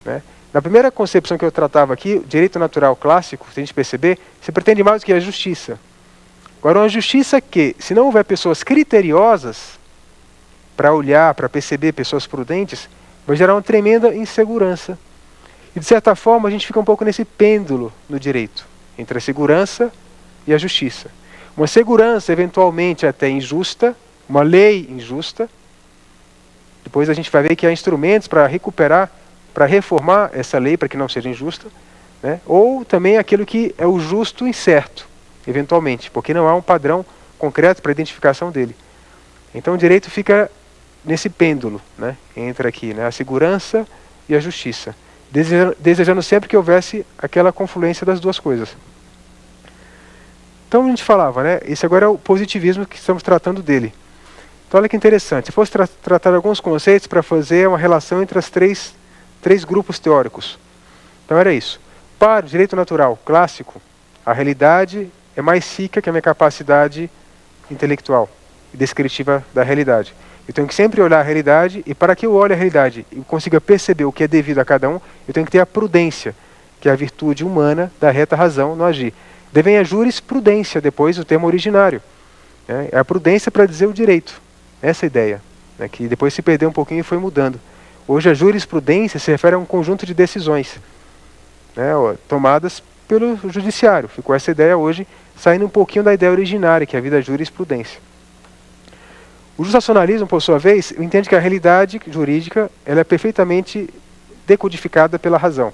né? Na primeira concepção que eu tratava aqui, o direito natural clássico, se a gente perceber, se pretende mais do que a justiça. Agora, uma justiça que, se não houver pessoas criteriosas para olhar, para perceber, pessoas prudentes, vai gerar uma tremenda insegurança. E, de certa forma, a gente fica um pouco nesse pêndulo no direito, entre a segurança e a justiça. Uma segurança, eventualmente, até injusta, uma lei injusta. Depois a gente vai ver que há instrumentos para recuperar, para reformar essa lei para que não seja injusta, né? Ou também aquilo que é o justo incerto, eventualmente, porque não há um padrão concreto para a identificação dele. Então o direito fica nesse pêndulo, né? Entre aqui, né? A segurança e a justiça, desejando sempre que houvesse aquela confluência das duas coisas. Então a gente falava, né? Esse agora é o positivismo que estamos tratando dele. Então olha que interessante, se fosse tratar alguns conceitos para fazer uma relação entre as três grupos teóricos. Então era isso. Para o direito natural clássico, a realidade é mais rica que a minha capacidade intelectual e descritiva da realidade. Eu tenho que sempre olhar a realidade, e para que eu olhe a realidade e consiga perceber o que é devido a cada um, eu tenho que ter a prudência, que é a virtude humana da reta razão no agir. Devem a jurisprudência, depois o termo originário. É a prudência para dizer o direito. Essa é a ideia, né, que depois se perdeu um pouquinho e foi mudando. Hoje a jurisprudência se refere a um conjunto de decisões, né, tomadas pelo judiciário. Ficou essa ideia hoje, saindo um pouquinho da ideia originária, que é a vida jurisprudência. O justacionalismo, por sua vez, entende que a realidade jurídica ela é perfeitamente decodificada pela razão.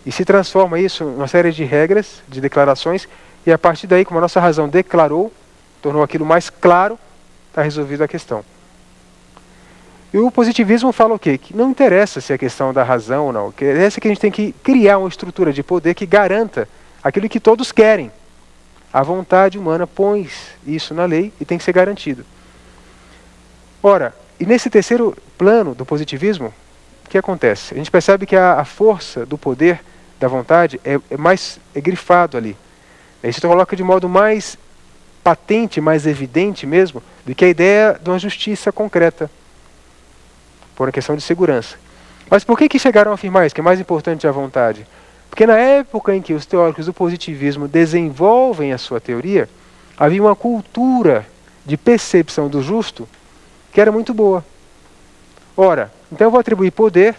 E se transforma isso em uma série de regras, de declarações, e a partir daí, como a nossa razão declarou, tornou aquilo mais claro, está resolvida a questão. E o positivismo fala o quê? Que não interessa se é questão da razão ou não. Interessa que a gente tem que criar uma estrutura de poder que garanta aquilo que todos querem. A vontade humana põe isso na lei e tem que ser garantido. Ora, e nesse terceiro plano do positivismo, o que acontece? A gente percebe que a força do poder, da vontade, é grifado ali. Isso se coloca de modo mais patente, mais evidente mesmo, do que a ideia de uma justiça concreta, por uma questão de segurança. Mas por que chegaram a afirmar isso, que é mais importante a vontade? Porque na época em que os teóricos do positivismo desenvolvem a sua teoria, havia uma cultura de percepção do justo que era muito boa. Ora, então eu vou atribuir poder,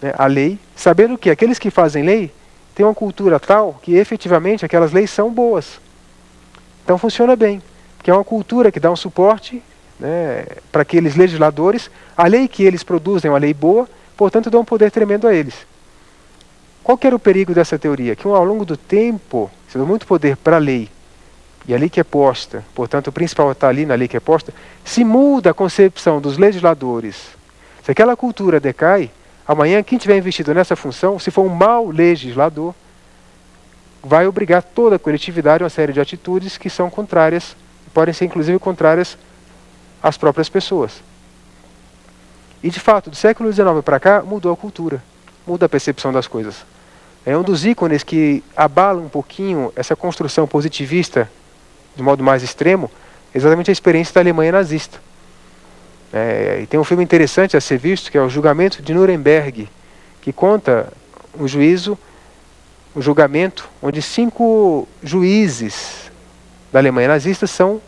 né, à lei, sabendo que aqueles que fazem lei têm uma cultura tal que efetivamente aquelas leis são boas. Então funciona bem, porque é uma cultura que dá um suporte, né, para aqueles legisladores. A lei que eles produzem é uma lei boa, portanto dá um poder tremendo a eles. Qual que era o perigo dessa teoria? Que ao longo do tempo, se dá muito poder para a lei, e a lei que é posta, portanto o principal está ali na lei que é posta, se muda a concepção dos legisladores. Se aquela cultura decai, amanhã quem tiver investido nessa função, se for um mau legislador, vai obrigar toda a coletividade a uma série de atitudes que são contrárias, podem ser inclusive contrárias às próprias pessoas. E de fato, do século XIX para cá, mudou a cultura, muda a percepção das coisas. É um dos ícones que abala um pouquinho essa construção positivista de modo mais extremo, exatamente a experiência da Alemanha nazista. E tem um filme interessante a ser visto, que é o Julgamento de Nuremberg, que conta um julgamento onde 5 juízes da Alemanha nazista são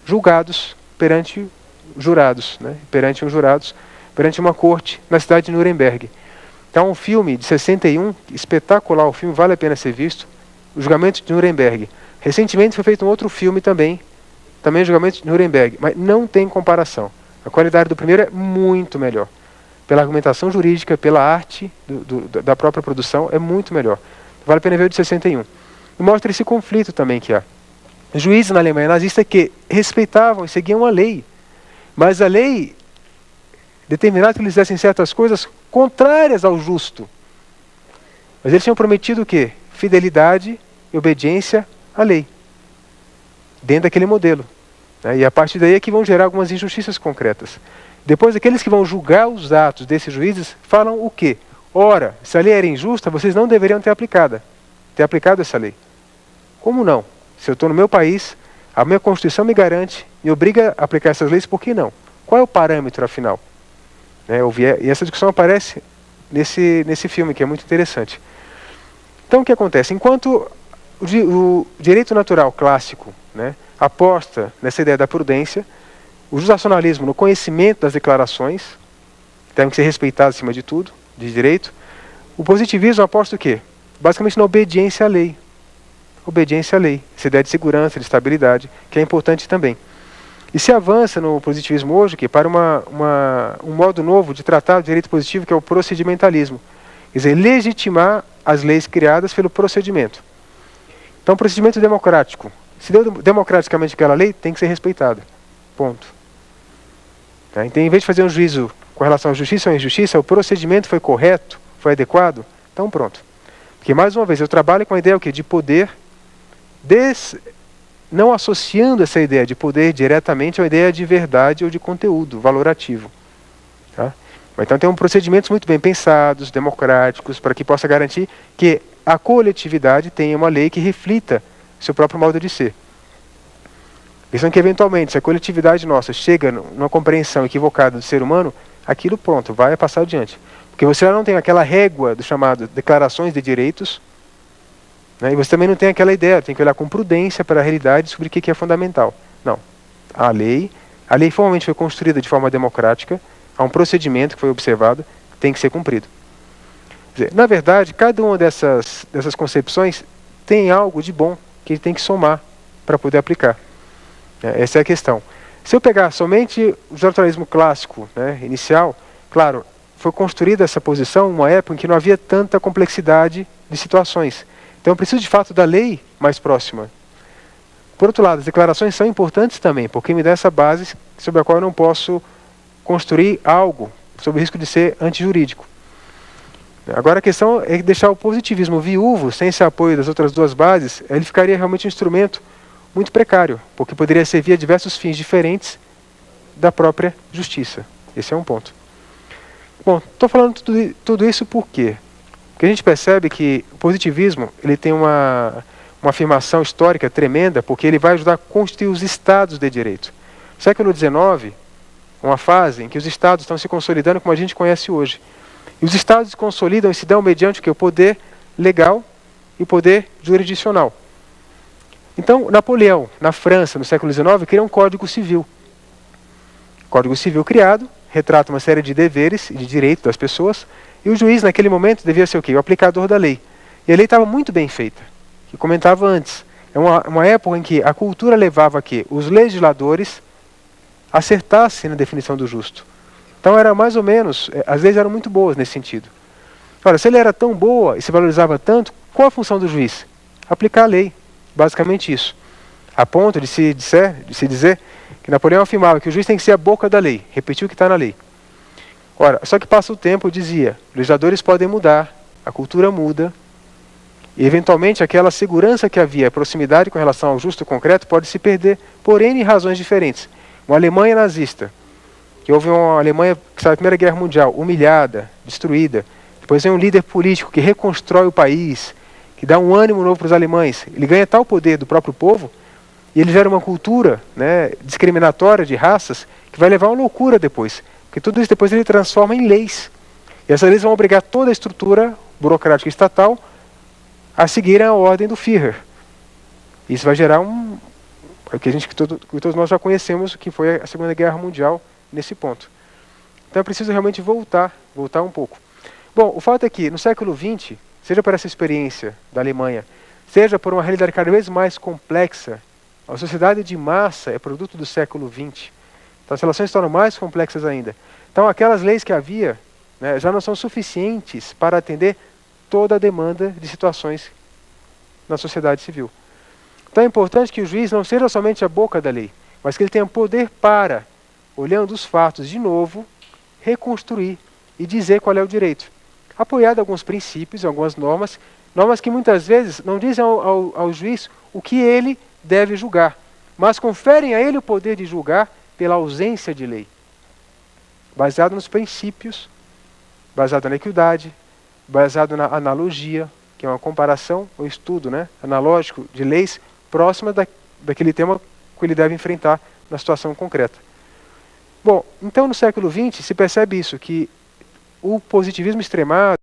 julgados perante jurados, né? Perante uma corte na cidade de Nuremberg. Então, um filme de 61, espetacular o filme, vale a pena ser visto, o Julgamento de Nuremberg. Recentemente foi feito um outro filme também o Julgamento de Nuremberg, mas não tem comparação. A qualidade do primeiro é muito melhor. Pela argumentação jurídica, pela arte da própria produção, é muito melhor. Vale a pena ver o de 61. E mostra esse conflito também que há. Juízes na Alemanha nazista que respeitavam e seguiam a lei, mas a lei determinava que eles fizessem certas coisas contrárias ao justo. Mas eles tinham prometido o quê? Fidelidade e obediência à lei, dentro daquele modelo. E a partir daí é que vão gerar algumas injustiças concretas. Depois, aqueles que vão julgar os atos desses juízes falam o quê? Ora, se a lei era injusta, vocês não deveriam ter aplicado essa lei. Como não? Se eu estou no meu país, a minha Constituição me garante, me obriga a aplicar essas leis, por que não? Qual é o parâmetro, afinal? né? E essa discussão aparece nesse filme, que é muito interessante. Então, o que acontece? Enquanto o direito natural clássico, né, aposta nessa ideia da prudência, o jurisdicionalismo no conhecimento das declarações, que devem ser respeitadas acima de tudo, de direito, o positivismo aposta o quê? Basicamente na obediência à lei. Obediência à lei, essa ideia de segurança, de estabilidade, que é importante também. E se avança no positivismo hoje para um modo novo de tratar o direito positivo, que é o procedimentalismo. Quer dizer, legitimar as leis criadas pelo procedimento. Então, procedimento democrático. Se deu democraticamente aquela lei, tem que ser respeitada. Ponto. Tá? Então, em vez de fazer um juízo com relação à justiça ou injustiça, o procedimento foi correto, foi adequado, então pronto. Porque, mais uma vez, eu trabalho com a ideia o quê? De poder, não associando essa ideia de poder diretamente a uma ideia de verdade ou de conteúdo valorativo. Tá? Então tem procedimentos muito bem pensados, democráticos, para que possa garantir que a coletividade tenha uma lei que reflita seu próprio modo de ser. Pensando que, eventualmente, se a coletividade nossa chega numa compreensão equivocada do ser humano, aquilo pronto, vai passar adiante. Porque você já não tem aquela régua do chamado declarações de direitos, né, e você também não tem aquela ideia, tem que olhar com prudência para a realidade e descobrir o que é fundamental. Não. A lei formalmente foi construída de forma democrática, há um procedimento que foi observado, tem que ser cumprido. Quer dizer, na verdade, cada uma dessas concepções tem algo de bom que ele tem que somar para poder aplicar. Essa é a questão. Se eu pegar somente o naturalismo clássico, né, inicial, claro, foi construída essa posição em uma época em que não havia tanta complexidade de situações. Então eu preciso de fato da lei mais próxima. Por outro lado, as declarações são importantes também, porque me dá essa base sobre a qual eu não posso construir algo sob o risco de ser antijurídico. Agora a questão é deixar o positivismo viúvo, sem esse apoio das outras duas bases, ele ficaria realmente um instrumento muito precário, porque poderia servir a diversos fins diferentes da própria justiça. Esse é um ponto. Bom, estou falando tudo isso por quê? Porque a gente percebe que o positivismo ele tem uma afirmação histórica tremenda, porque ele vai ajudar a constituir os estados de direito. No século XIX, uma fase em que os estados estão se consolidando como a gente conhece hoje. E os estados se consolidam e se dão mediante o poder legal e o poder jurisdicional. Então, Napoleão, na França, no século XIX, cria um Código Civil. O Código Civil criado retrata uma série de deveres e de direitos das pessoas, e o juiz, naquele momento, devia ser o quê? O aplicador da lei. E a lei estava muito bem feita, que comentava antes. É uma época em que a cultura levava a que os legisladores acertassem na definição do justo. Então era mais ou menos, as leis eram muito boas nesse sentido. Ora, se ele era tão boa e se valorizava tanto, qual a função do juiz? Aplicar a lei. Basicamente isso. A ponto de se dizer que Napoleão afirmava que o juiz tem que ser a boca da lei, repetir o que está na lei. Ora, só que passa o tempo, dizia, legisladores podem mudar, a cultura muda, e eventualmente aquela segurança que havia, a proximidade com relação ao justo concreto, pode se perder por N razões diferentes. Uma Alemanha nazista, que houve uma Alemanha que saiu da Primeira Guerra Mundial, humilhada, destruída, depois vem um líder político que reconstrói o país, que dá um ânimo novo para os alemães, ele ganha tal poder do próprio povo, e ele gera uma cultura, né, discriminatória de raças, que vai levar a uma loucura depois. Porque tudo isso depois ele transforma em leis. E essas leis vão obrigar toda a estrutura burocrática estatal a seguirem a ordem do Führer. Isso vai gerar o que todos nós já conhecemos, que foi a Segunda Guerra Mundial nesse ponto. Então é preciso realmente voltar um pouco. Bom, o fato é que no século XX, seja por essa experiência da Alemanha, seja por uma realidade cada vez mais complexa, a sociedade de massa é produto do século XX. Então as relações se tornam mais complexas ainda. Então aquelas leis que havia, né, já não são suficientes para atender toda a demanda de situações na sociedade civil. Então é importante que o juiz não seja somente a boca da lei, mas que ele tenha poder para, olhando os fatos de novo, reconstruir e dizer qual é o direito. Apoiado em alguns princípios, algumas normas que muitas vezes não dizem ao juiz o que ele deve julgar, mas conferem a ele o poder de julgar pela ausência de lei. Baseado nos princípios, baseado na equidade, baseado na analogia, que é uma comparação, um estudo, né, analógico de leis próximas daquele tema que ele deve enfrentar na situação concreta. Bom, então no século XX se percebe isso, que o positivismo extremado